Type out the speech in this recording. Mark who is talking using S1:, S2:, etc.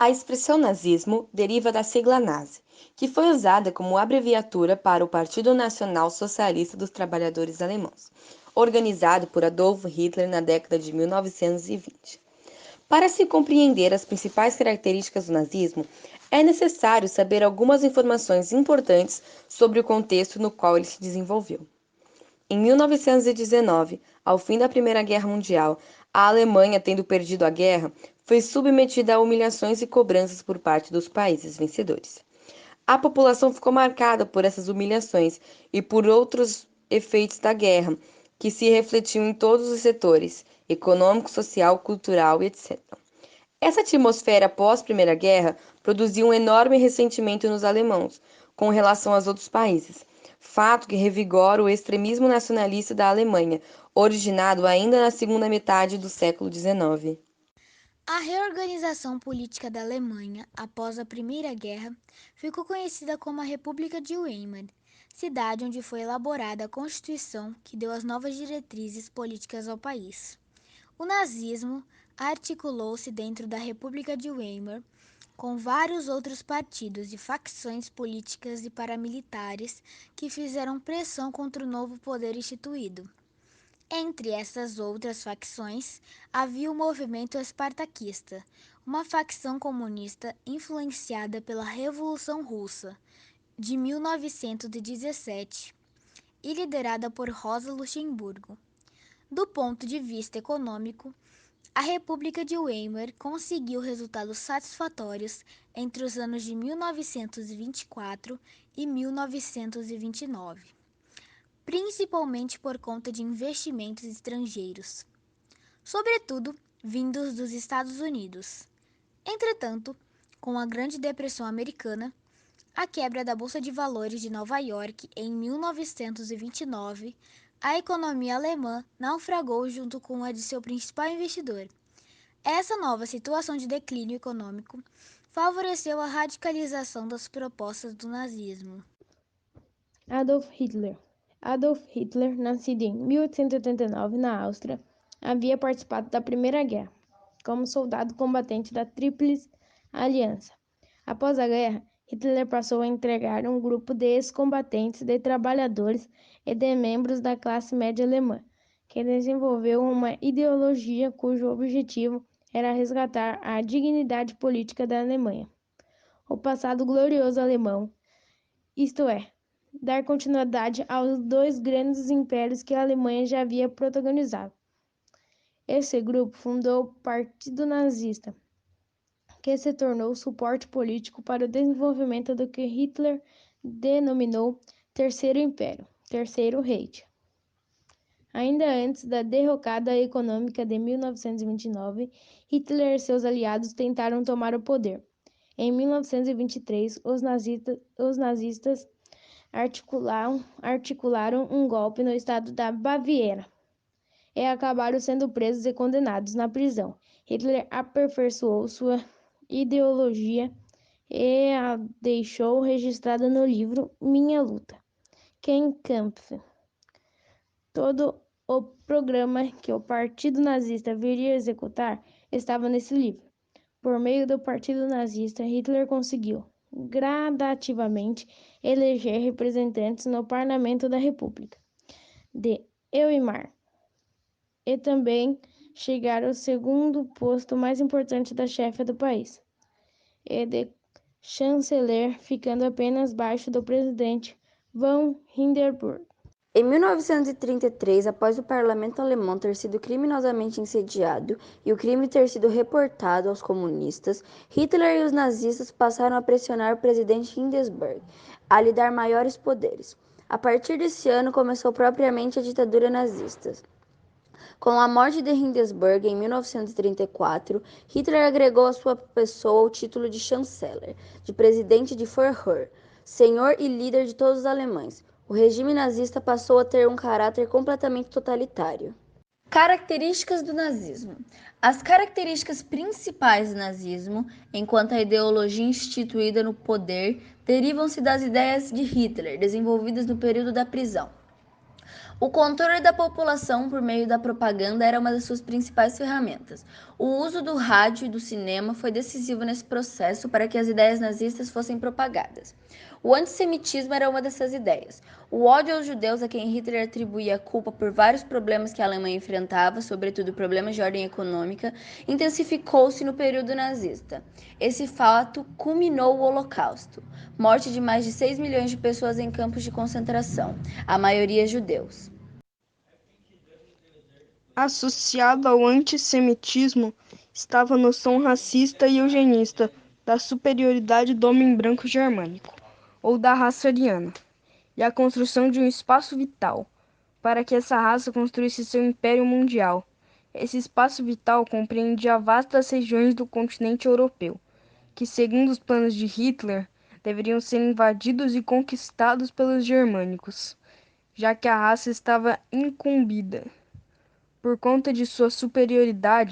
S1: A expressão nazismo deriva da sigla nazi, que foi usada como abreviatura para o Partido Nacional Socialista dos Trabalhadores Alemãos, organizado por Adolf Hitler na década de 1920. Para se compreender as principais características do nazismo, é necessário saber algumas informações importantes sobre o contexto no qual ele se desenvolveu. Em 1919, ao fim da Primeira Guerra Mundial, a Alemanha, tendo perdido a guerra, foi submetida a humilhações e cobranças por parte dos países vencedores. A população ficou marcada por essas humilhações e por outros efeitos da guerra, que se refletiam em todos os setores, econômico, social, cultural, etc. Essa atmosfera pós-Primeira Guerra produziu um enorme ressentimento nos alemãos com relação aos outros países, fato que revigora o extremismo nacionalista da Alemanha, originado ainda na segunda metade do século XIX.
S2: A reorganização política da Alemanha após a Primeira Guerra ficou conhecida como a República de Weimar, cidade onde foi elaborada a Constituição que deu as novas diretrizes políticas ao país. O nazismo articulou-se dentro da República de Weimar com vários outros partidos e facções políticas e paramilitares que fizeram pressão contra o novo poder instituído. Entre essas outras facções, havia o movimento espartaquista, uma facção comunista influenciada pela Revolução Russa de 1917 e liderada por Rosa Luxemburgo. Do ponto de vista econômico, a República de Weimar conseguiu resultados satisfatórios entre os anos de 1924 e 1929, principalmente por conta de investimentos estrangeiros, sobretudo vindos dos Estados Unidos. Entretanto, com a Grande Depressão Americana, a quebra da Bolsa de Valores de Nova York em 1929, a economia alemã naufragou junto com a de seu principal investidor. Essa nova situação de declínio econômico favoreceu a radicalização das propostas do nazismo.
S3: Adolf Hitler. Adolf Hitler, nascido em 1889 na Áustria, havia participado da Primeira Guerra, como soldado combatente da Tríplice Aliança. Após a guerra, Hitler passou a entregar um grupo de ex-combatentes, de trabalhadores e de membros da classe média alemã, que desenvolveu uma ideologia cujo objetivo era resgatar a dignidade política da Alemanha, o passado glorioso alemão, isto é, dar continuidade aos dois grandes impérios que a Alemanha já havia protagonizado. Esse grupo fundou o Partido Nazista, que se tornou suporte político para o desenvolvimento do que Hitler denominou Terceiro Império, Terceiro Reich. Ainda antes da derrocada econômica de 1929, Hitler e seus aliados tentaram tomar o poder. Em 1923, os nazistas articularam um golpe no estado da Baviera e acabaram sendo presos e condenados na prisão. Hitler aperfeiçoou sua ideologia e a deixou registrada no livro Minha Luta, Mein Kampf. Todo o programa que o Partido Nazista viria a executar estava nesse livro. Por meio do Partido Nazista, Hitler conseguiu, gradativamente, eleger representantes no Parlamento da República de Weimar e também chegar ao segundo posto mais importante da chefe do país, e de chanceler, ficando apenas abaixo do presidente von Hindenburg.
S4: Em 1933, após o parlamento alemão ter sido criminosamente incendiado e o crime ter sido reportado aos comunistas, Hitler e os nazistas passaram a pressionar o presidente Hindenburg a lhe dar maiores poderes. A partir desse ano começou propriamente a ditadura nazista. Com a morte de Hindenburg em 1934, Hitler agregou à sua pessoa o título de chanceler, de presidente de Führer, senhor e líder de todos os alemães. O regime nazista passou a ter um caráter completamente totalitário. Características do nazismo. As características principais do nazismo, enquanto a ideologia instituída no poder, derivam-se das ideias de Hitler, desenvolvidas no período da prisão. O controle da população por meio da propaganda era uma das suas principais ferramentas. O uso do rádio e do cinema foi decisivo nesse processo para que as ideias nazistas fossem propagadas. O antissemitismo era uma dessas ideias. O ódio aos judeus, a quem Hitler atribuía a culpa por vários problemas que a Alemanha enfrentava, sobretudo problemas de ordem econômica, intensificou-se no período nazista. Esse fato culminou o Holocausto, morte de mais de 6 milhões de pessoas em campos de concentração, a maioria judeus.
S5: Associado ao antissemitismo estava a noção racista e eugenista da superioridade do homem branco germânico, ou da raça ariana, e a construção de um espaço vital para que essa raça construísse seu império mundial. Esse espaço vital compreendia vastas regiões do continente europeu, que, segundo os planos de Hitler, deveriam ser invadidos e conquistados pelos germânicos, já que a raça estava incumbida, por conta de sua superioridade,